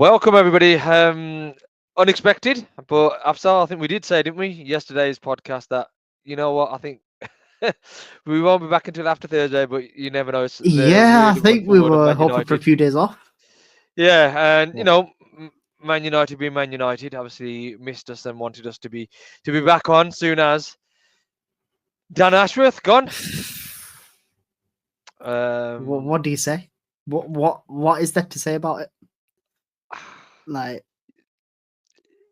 Welcome everybody. Unexpected, but after all, I think we did say, didn't we, yesterday's podcast that you know what? I think we won't be back until after Thursday, but you never know. They're Yeah, I really think wanting we word of were Man hoping for a United. few days off. Yeah, and Yeah. Man United being Man United, obviously missed us and wanted us to be back on soon as Dan Ashworth gone. What do you say? What is there to say about it? Like,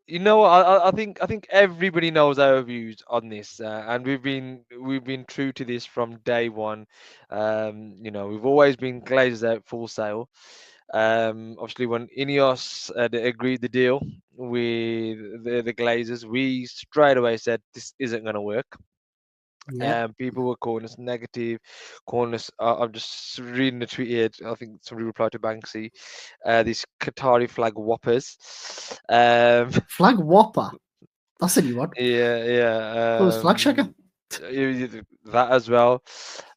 You know, I think everybody knows our views on this, and we've been true to this from day one. We've always been Glazers out full sail. Obviously, when INEOS had agreed the deal with the Glazers, we straight away said this isn't going to work. yeah, People were calling us negative, calling us. I'm just reading the tweet here. I think somebody replied to Banksy. These Qatari flag whoppers. flag whopper. That's a new one. Yeah, It was yeah. flag shaker. That as well.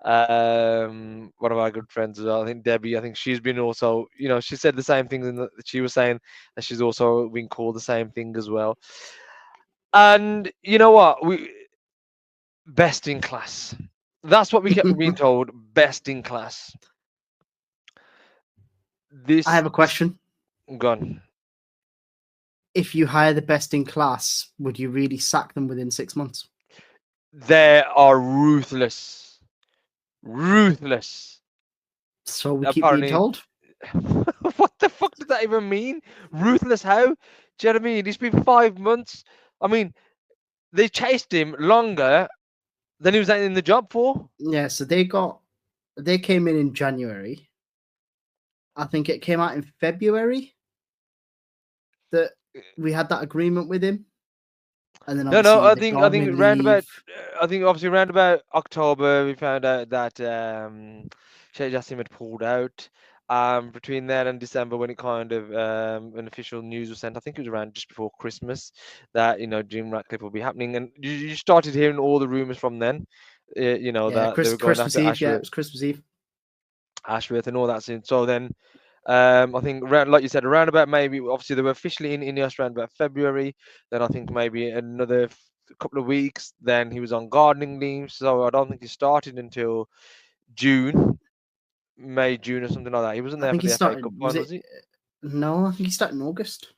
One of our good friends as well. I think Debbie. I think she's been also. She said the same thing that she was saying that she's also been called the same thing as well. And you know what? We best in class. That's what we kept being told. Best in class. I have a This question. gone. If you hire the best in class, would you really sack them within 6 months? They are ruthless. Ruthless. So we keep being Apparently. told. What the fuck does that even mean? Ruthless how? Do you know what I mean? It's been 5 months. I mean, they chased him longer than he was in the job for. Yeah, so they came in January. I think it came out in February that we had that agreement with him, and then No, obviously I the think I gardening think round about leave. I think obviously round about October we found out that Sheikh Jassim had pulled out. Between then and December, when it kind of an official news was sent, I think it was around just before Christmas that Jim Ratcliffe will be happening, and you started hearing all the rumors from then. Yeah, That they were going Christmas after Eve. Yeah, it was Christmas Eve. Ashworth and all that scene. So then, I think around, like you said, around about maybe obviously they were officially in INEOS around about February. Then I think maybe another couple of weeks. Then he was on gardening leave, so I don't think he started until June, May, June or something like that. He wasn't I there think for he the FA started. Cup Was final, was it? he? No, I think he started in August.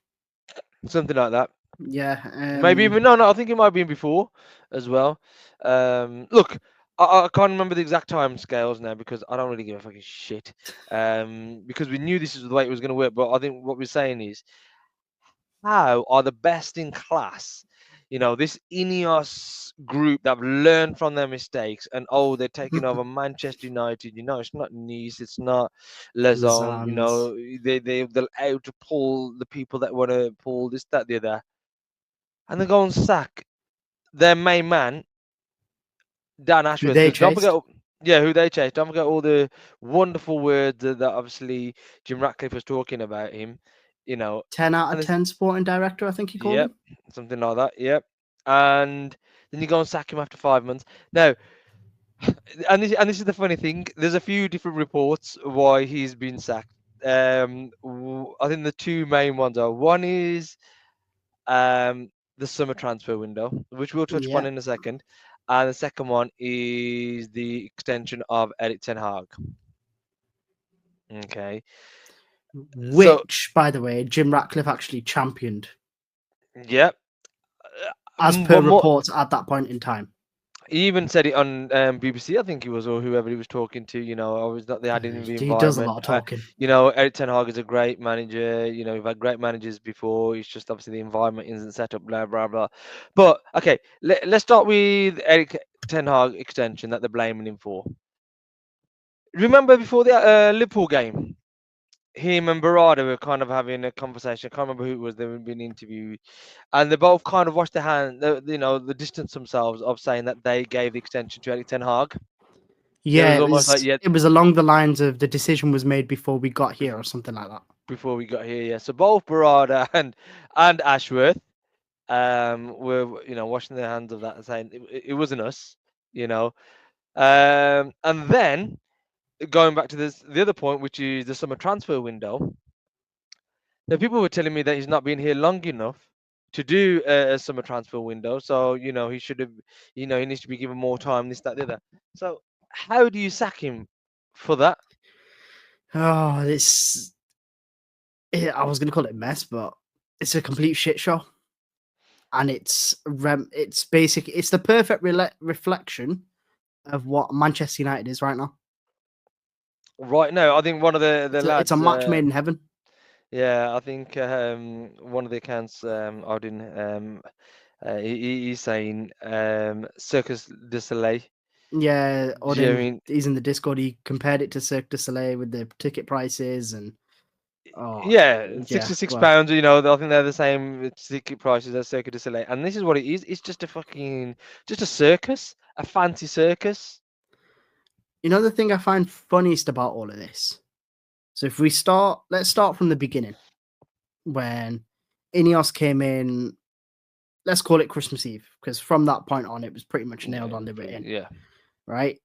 Something like that. Yeah. Maybe even no. I think it might have been before as well. Look, I can't remember the exact time scales now because I don't really give a fucking shit. Because we knew this is the way it was going to work, but I think what we're saying is, how are the best in class? This INEOS group that have learned from their mistakes, and they're taking over Manchester United. It's not Nice, it's not Lezone. Lazans. They're out to pull the people that want to pull this, that, the other, and they go and sack their main man, Dan Who Ashworth. they Because don't forget, chased. yeah, who they chased. Don't forget all the wonderful words that obviously Jim Ratcliffe was talking about him. 10 out And of there's 10 sporting director, I think he called yep, him. something like that. Yep, and then you go and sack him after 5 months. Now, and this is the funny thing. There's a few different reports why he's been sacked. I think the two main ones are one is the summer transfer window, which we'll touch upon Yeah. in a second, and the second one is the extension of Eric Ten Hag. Okay, so Which, by the way, Jim Ratcliffe actually championed, yep, as per but more. reports at that point in time. He even said it on BBC, I think he was, or whoever he was talking to. I was not they had in the He does a lot environment. of talking. Eric Ten Hag is a great manager. We've had great managers before. It's just obviously the environment isn't set up, blah blah blah. But okay, let's start with Eric Ten Hag extension that they're blaming him for. Remember before the Liverpool game, him and Barada were kind of having a conversation. I can't remember who it was. They were being interviewed, and they both kind of washed their hand. The distance themselves of saying that they gave the extension to Eric Ten Hag. There Yeah, was almost like, yeah, it was along the lines of the decision was made before we got here or something like that. before we got here, yeah. So both Barada and Ashworth were washing their hands of that and saying it wasn't us, you know. And then going back to the other point, which is the summer transfer window. Now, people were telling me that he's not been here long enough to do a summer transfer window. So, he should have, he needs to be given more time, this, that, the other. So, how do you sack him for that? Oh, I was going to call it a mess, but it's a complete shit show. And it's the perfect reflection of what Manchester United is right now. Right now, I think one of the It's a lads, match made in heaven. yeah, I think one of the accounts I didn't, he's saying Circus du Soleil. Yeah, Do you know what I Odin, mean? he's in the Discord. He compared it to Cirque du Soleil with the ticket prices and Yeah, yeah, £66. well, I think they're the same ticket prices as Cirque du Soleil, and this is what it is. It's just just a circus, a fancy circus. the thing I find funniest about all of this. So if let's start from the beginning when INEOS came in. Let's call it Christmas Eve because from that point on, it was pretty much nailed on. They were in, Yeah. right?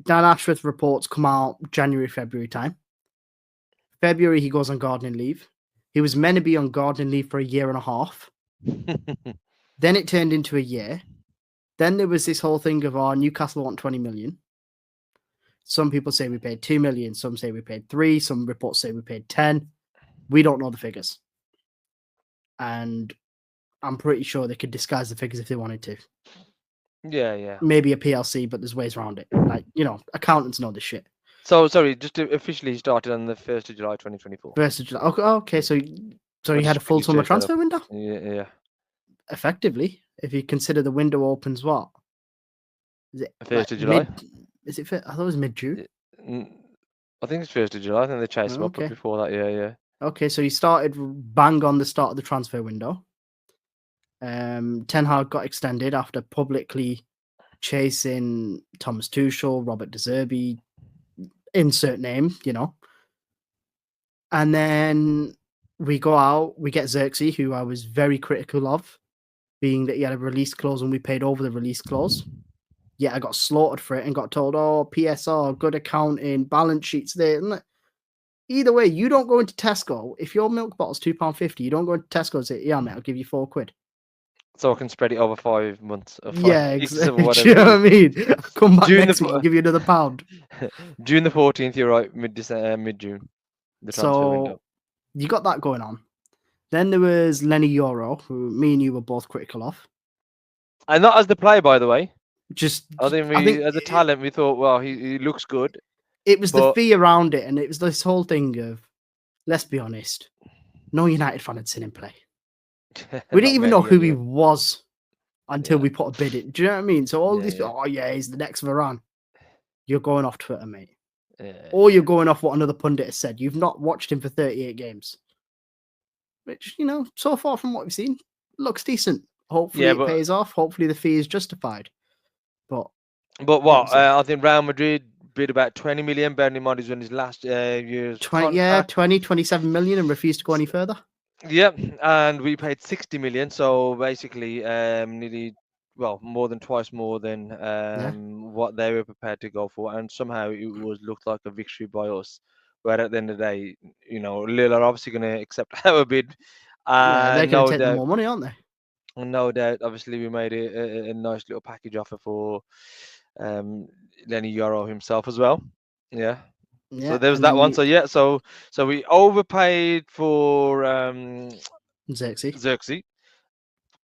Dan Ashworth reports come out January, February time. February, he goes on gardening leave. He was meant to be on gardening leave for a year and a half. Then it turned into a year. Then there was this whole thing of, Newcastle want 20 million. Some people say we paid 2 million. Some say we paid 3. Some reports say we paid 10. We don't know the figures. And I'm pretty sure they could disguise the figures if they wanted to. Yeah. Maybe a PLC, but there's ways around it. Like, accountants know this shit. So sorry, just to officially started on the 1st of July 2024. 1st of July. Okay, so I you had just a full quickly summer checked that up. transfer window? Yeah. Effectively, if you consider the window opens what? Is it 1st of July. Is it? I thought it was mid-June. I think it's 1st of July. I think they chased him up Okay. before that. Yeah. Okay, so you started bang on the start of the transfer window. Ten Hag got extended after publicly chasing Thomas Tuchel, Robert De Zerbi, insert name, And then we go out, we get Xerxes, who I was very critical of, being that he had a release clause and we paid over the release clause. Yeah, I got slaughtered for it and got told, PSR, good accounting, balance sheets there. Either way, you don't go into Tesco. If your milk bottle's £2.50, you don't go into Tesco and say, yeah, mate, I'll give you £4. So I can spread it over 5 months or 5 Yeah, weeks exactly. or Do you whatever. know what I mean? I'll come back June next week and give you another £1. June the 14th, you're right, mid-June, the transfer window. So you got that going on. Then there was Lenny Euro, who me and you were both critical of. And not as the player, by the way. I think as a talent, we thought, well, he looks good. It was the fee around it, and it was this whole thing of, let's be honest, no United fan had seen him play. We didn't even know who he was until we put a bid in. Do you know what I mean? So all these people, he's the next Varane. You're going off Twitter, mate. Or you're going off what another pundit has said. You've not watched him for 38 games. Which, so far from what we've seen, looks decent. Hopefully it pays off. Hopefully the fee is justified. But what? I think Real Madrid bid about 20 million. Bearing in mind he's on his last year's 27 million and refused to go any further. Yep, and we paid 60 million. So basically, nearly, more than twice more than what they were prepared to go for, and somehow it looked like a victory by us. But at the end of the day, Lille are obviously going to accept our bid. They're going to take more money, aren't they? No doubt. Obviously, we made a nice little package offer for Lenny Euro himself as well. Yeah. So there was that one. So we overpaid for Xerxes.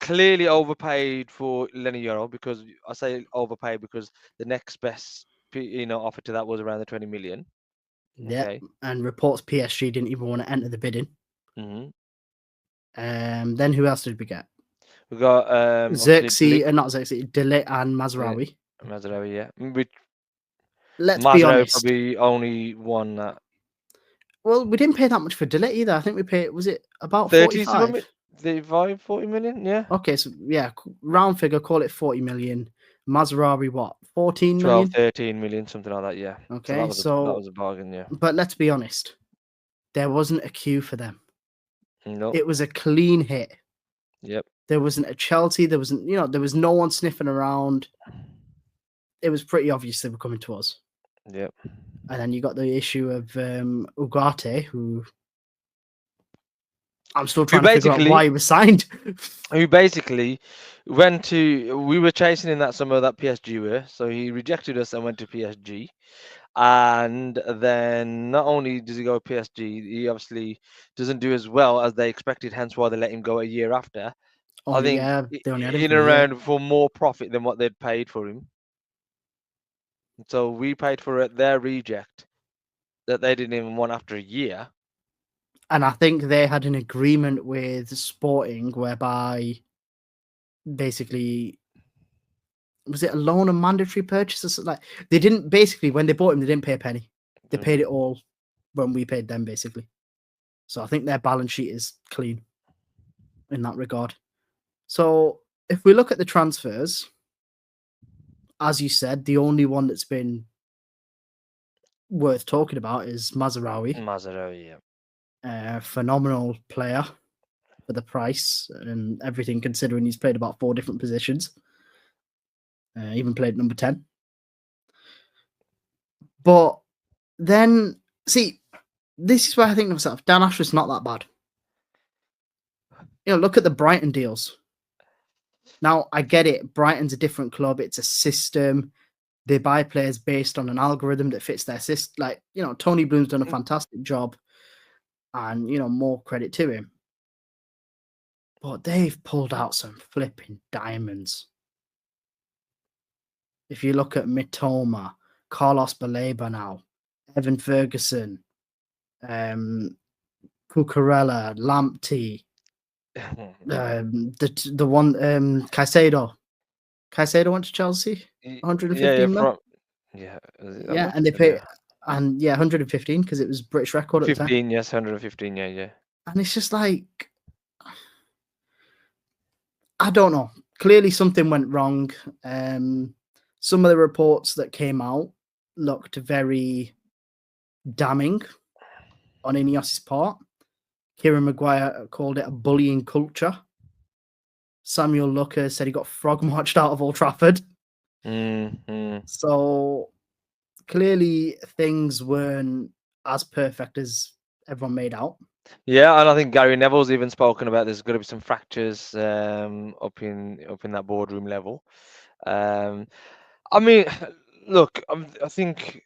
Clearly overpaid for Lenny Euro, because I say overpaid because the next best offer to that was around the 20 million. Yeah, okay. And reports PSG didn't even want to enter the bidding. Mm-hmm. Then who else did we get? We got Xerxes, not Xerxes, De Ligt and Mazraoui. Mazraoui, yeah. Let's be honest. Probably only won that. Well, we didn't pay that much for De Ligt either. I think we paid, was it about 45? 40 million, yeah. Okay, so yeah, round figure, call it 40 million. Mazraoui, what, 14 million? 12, 13 million, something like that, yeah. Okay, that was a bargain, yeah. But let's be honest, there wasn't a queue for them. No. It was a clean hit. Yep. There wasn't a Chelsea. There wasn't, there was no one sniffing around. It was pretty obvious they were coming to us. Yep. And then you got the issue of Ugarte, who I'm still who trying to figure out basically why he was signed. who basically went to. We were chasing in that summer that PSG were, so he rejected us and went to PSG. And then not only does he go to PSG, he obviously doesn't do as well as they expected. Hence why they let him go a year after. I Only think yeah, they only had him in for and a year. around for more profit than what they'd paid for him. So we paid for it, their reject that they didn't even want after a year. And I think they had an agreement with Sporting whereby basically was it a loan and mandatory purchase or something? Like they didn't basically when they bought him, they didn't pay a penny. They paid it all when we paid them basically. So I think their balance sheet is clean in that regard. So if we look at the transfers, as you said, the only one that's been worth talking about is Mazraoui. Mazraoui, yeah. Phenomenal player for the price and everything, considering he's played about 4 different positions. Even played number 10. But then, see, this is where I think to myself, Dan Ashworth's not that bad. Look at the Brighton deals. Now, I get it. Brighton's a different club. It's a system. They buy players based on an algorithm that fits their system. Like, Tony Bloom's done a fantastic job and, more credit to him. But they've pulled out some flipping diamonds. If you look at Mitoma, Carlos Baleba now, Evan Ferguson, Cucurella, Lamptey, the one Caicedo. Caicedo went to Chelsea, 115 mil. Yeah, Yeah, and they pay, and 115 because it was British record at the time. 15, yes, 115, yeah. And it's just like, I don't know. Clearly something went wrong. Some of the reports that came out looked very damning on INEOS's part. Kieran Maguire called it a bullying culture. Samuel Lucker said he got frog marched out of Old Trafford. So clearly things weren't as perfect as everyone made out. Yeah, and I think Gary Neville's even spoken about there's going to be some fractures up in that boardroom level. I mean, look, I think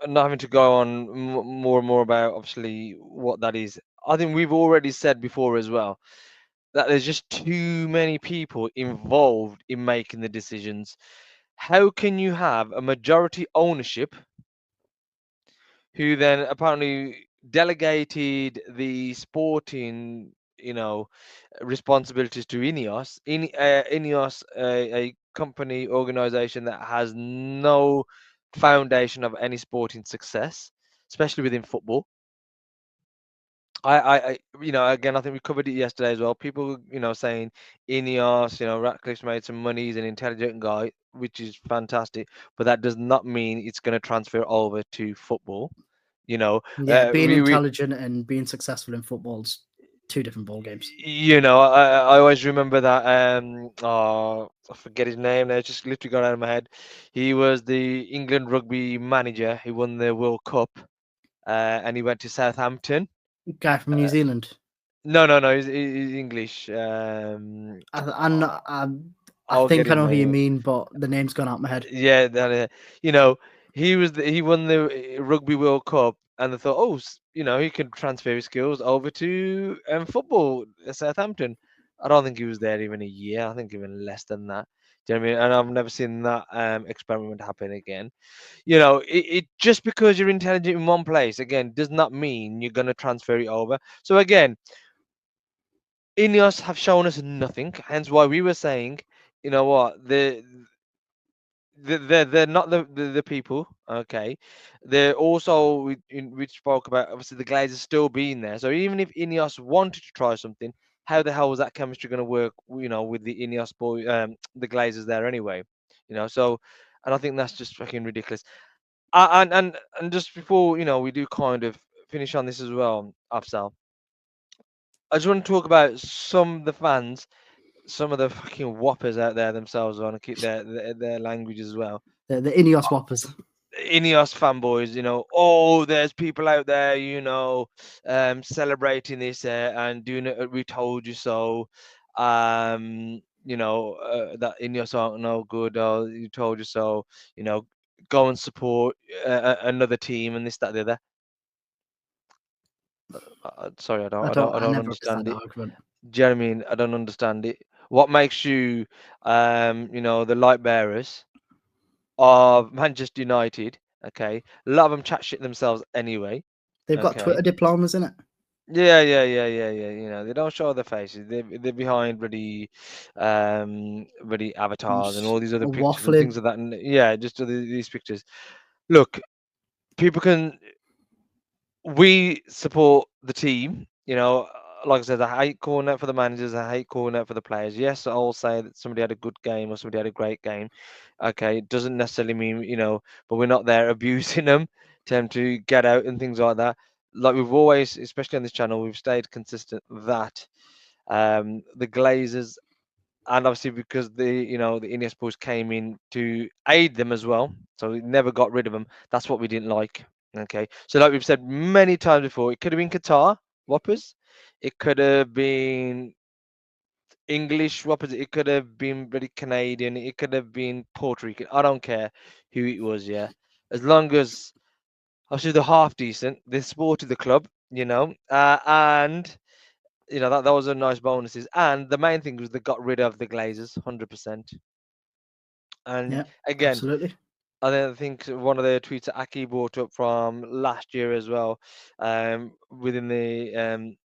not having to go on more and more about obviously what that is. I think we've already said before as well that there's just too many people involved in making the decisions. How can you have a majority ownership who then apparently delegated the sporting, responsibilities to INEOS? INEOS, a company organization that has no foundation of any sporting success, especially within football. Again, I think we covered it yesterday as well. People, saying INEOS, Ratcliffe's made some money, he's an intelligent guy, which is fantastic, but that does not mean it's going to transfer over to football. Being intelligent and being successful in football's 2 different ball games. I always remember that. I forget his name. Now, it's just literally gone out of my head. He was the England rugby manager. He won the World Cup, and he went to Southampton. Guy from New Zealand. No, he's English. I think I know who you mean, but the name's gone out my head. Yeah, he won the Rugby World Cup, and they thought, he can transfer his skills over to football at Southampton. I don't think he was there even a year. I think even less than that. Do you know what I mean? And I've never seen that experiment happen again. It just because you're intelligent in one place, again, does not mean you're going to transfer it over. So again, INEOS have shown us nothing. Hence why we were saying, you know what, they're not the people, okay. They're also we spoke about obviously the Glazers still being there. So even if INEOS wanted to try something, how the hell was that chemistry going to work? With the INEOS boy, the Glazers there anyway. So, and I think that's just fucking ridiculous. And just before we do kind of finish on this as well, Afsal. I just want to talk about some of the fans, some of the fucking whoppers out there themselves. I want to keep their language as well. The INEOS Whoppers. INEOS fanboys, oh, there's people out there, celebrating this and doing it. We told you so. That INEOS aren't no good. Or you told you so. You know, go and support another team and this, that, the other. Sorry, I I don't never understand understand that it. argument. Do you know what I mean? I don't understand it. What makes you, the light bearers of Manchester United? Okay, a lot of them chat shit themselves anyway. They've got Okay. Twitter diplomas in it. Yeah. They don't show their faces. They're behind ready avatars and Just all these other pictures and waffling. things like that. And yeah, just these pictures. Look, people can. We support the team. Like I said, I hate calling out for the managers. I hate calling out for the players. Yes, I'll say that somebody had a good game or somebody had a great game. Okay, it doesn't necessarily mean but we're not there abusing them, tend to get out and things like that. Like we've always, especially on this channel, we've stayed consistent that the Glazers, and obviously because the INEOS boys came in to aid them as well, so we never got rid of them. That's what we didn't like. Okay, so like we've said many times before, it could have been Qatar Whoppers, it could have been English Whoppers, it could have been really Canadian, it could have been Puerto Rican. I don't care who it was, yeah, as long as obviously they're half decent, they supported the club, and that was a nice bonuses. And the main thing was they got rid of the Glazers, 100%. And Yeah, again, absolutely. I think one of the tweets that Aki brought up from last year as well, within the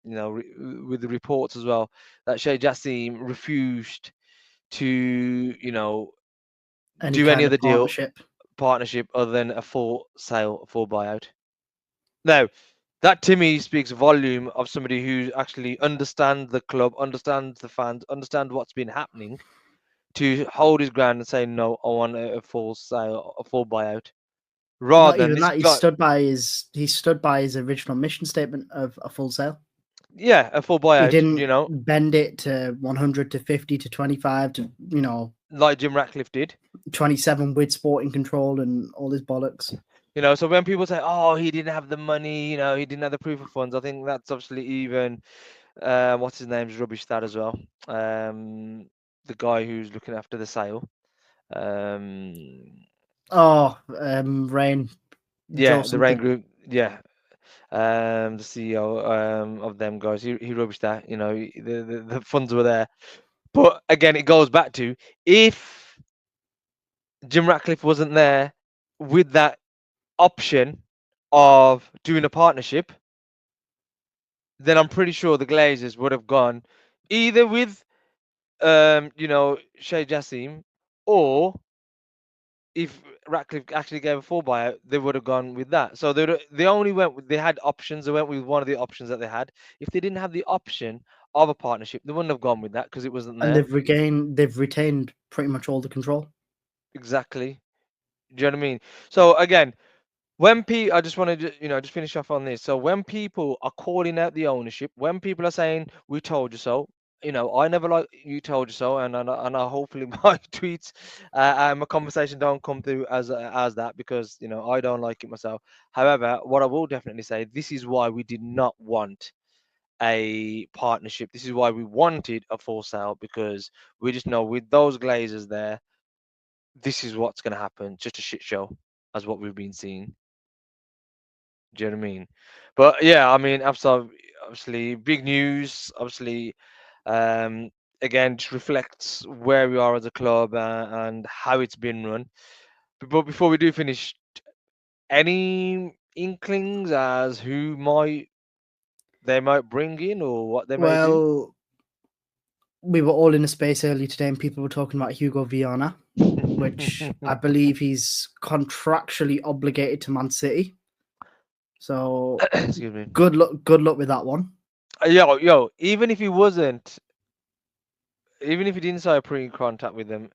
with the reports as well, that Shea Jassim refused to Any do any kind other of deal partnership. partnership other than a full sale, full buyout. Now, that to me speaks volume of somebody who actually understands the club, understands the fans, understands what's been happening, to hold his ground and say no, I want a full sale, a full buyout, Not rather than even this that. guy. He stood by his original mission statement of a full sale. Yeah, a full He buyout. didn't bend it to 100 to 50 to 25 to Like Jim Ratcliffe did. 27 with sporting control and all his bollocks. So when people say, "Oh, he didn't have the money," he didn't have the proof of funds, I think that's obviously even what's his name's rubbish that as well. The guy who's looking after the sale. Um, Rain. Joe yeah, the Rain something. Group. Yeah, the CEO of them guys. He rubbished that. The funds were there, but again, it goes back to if Jim Ratcliffe wasn't there with that option of doing a partnership, then I'm pretty sure the Glazers would have gone either with Shea Jassim, or if Ratcliffe actually gave a full buyout, they would have gone with that. So they only they had options. They went with one of the options that they had. If they didn't have the option of a partnership, they wouldn't have gone with that because it wasn't And there. they've retained pretty much all the control. Exactly. Do you know what I mean? So again, when I just want to, just finish off on this. So when people are calling out the ownership, when people are saying "we told you so," I never like "you told you so," and I hopefully my tweets and my conversation don't come through as that, because I don't like it myself. However, what I will definitely say, this is why we did not want a partnership. This is why we wanted a full sale, because we just know with those Glazers there, this is what's going to happen. Just a shit show, as what we've been seeing. Do you know what I mean? But yeah, I mean, obviously, big news. Obviously, um, again, just reflects where we are as a club and how it's been run. But before we do finish, any inklings as who they might bring in or what they may do? Well, we were all in a space earlier today and people were talking about Hugo Viana, which I believe he's contractually obligated to Man City. So Excuse me. good luck with that one. Yo, even if he wasn't, even if he didn't sign a pre-contract with them,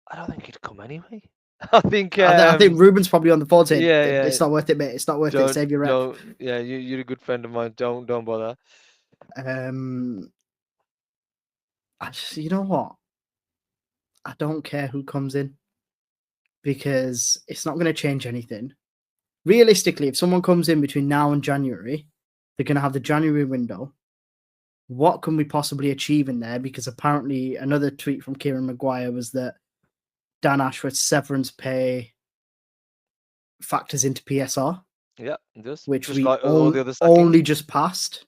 I don't think he'd come anyway. I think I think Ruben's probably on the phone saying yeah, it's not worth it, mate. It's not worth it. Save your rep. yeah, you're a good friend of mine. Don't bother. You know what? I don't care who comes in because it's not going to change anything. realistically, if someone comes in between now and January, they're going to have the January window. What can we possibly achieve in there? Because apparently another tweet from Kieran Maguire was that Dan Ashworth's severance pay factors into PSR. Yeah, it does. Which just we like all the other only just passed.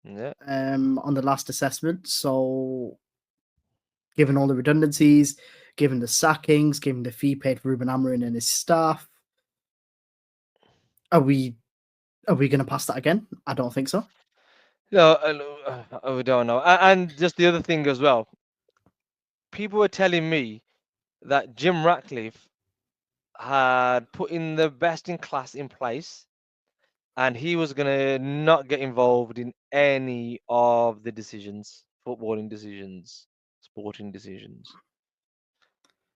Yeah. On the last assessment. So, given all the redundancies, given the sackings, given the fee paid for Ruben Amorim and his staff, are we going to pass that again? I don't think so. No, we don't know. And just the other thing as well. People were telling me that Jim Ratcliffe had put in the best in class in place, and he was going to not get involved in any of the decisions, footballing decisions, sporting decisions.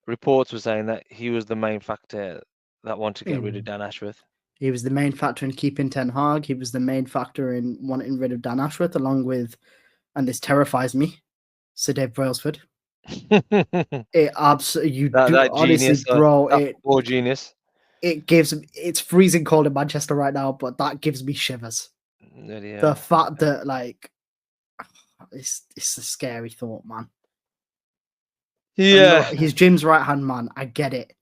Reports were saying that he was the main factor that wanted to get rid of Dan Ashworth. He was the main factor in keeping Ten Hag. He was the main factor in wanting rid of Dan Ashworth, along with, and this terrifies me, Sir Dave Brailsford. It absolutely, honestly, genius, bro, genius. It's freezing cold in Manchester right now, but that gives me shivers. Yeah. The fact that, like, it's a scary thought, man. Yeah, he's Jim's right hand man. I get it,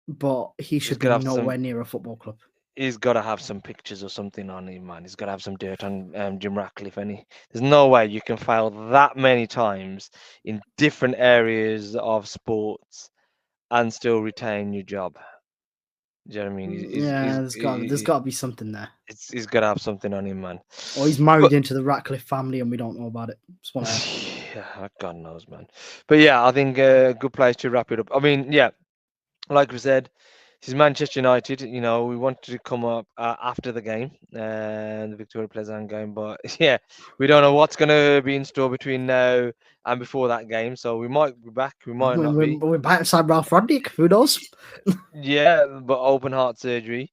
but he should be nowhere near a football club. He's got to have some pictures or something on him, man. He's got to have some dirt on Jim Ratcliffe. There's no way you can fail that many times in different areas of sports and still retain your job. Do you know what I mean? There's got to be something there. He's got to have something on him, man. Or he's married into the Ratcliffe family and we don't know about it. Yeah, God knows, man. But yeah, I think a good place to wrap it up. I mean, yeah, like we said, this is Manchester United. You know, we wanted to come up after the game and the Victoria Pleasant game, but yeah, we don't know what's going to be in store between now and before that game. So we might be back. We might not be. We're back inside Ralph Rangnick. Who knows? Yeah, but open heart surgery.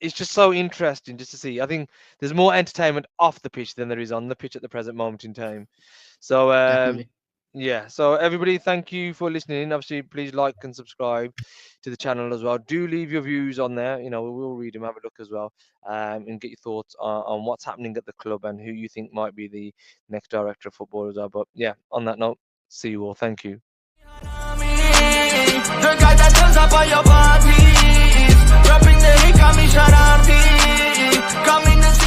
It's just so interesting just to see. I think there's more entertainment off the pitch than there is on the pitch at the present moment in time. So yeah, so everybody, thank you for listening. Obviously, please like and subscribe to the channel as well. Do leave your views on there. You know, we will read them, have a look as well, and get your thoughts on what's happening at the club and who you think might be the next director of football as well. But yeah, on that note, see you all. Thank you. The guy that turns up on your parties, dropping the hit, coming Haraami, coming to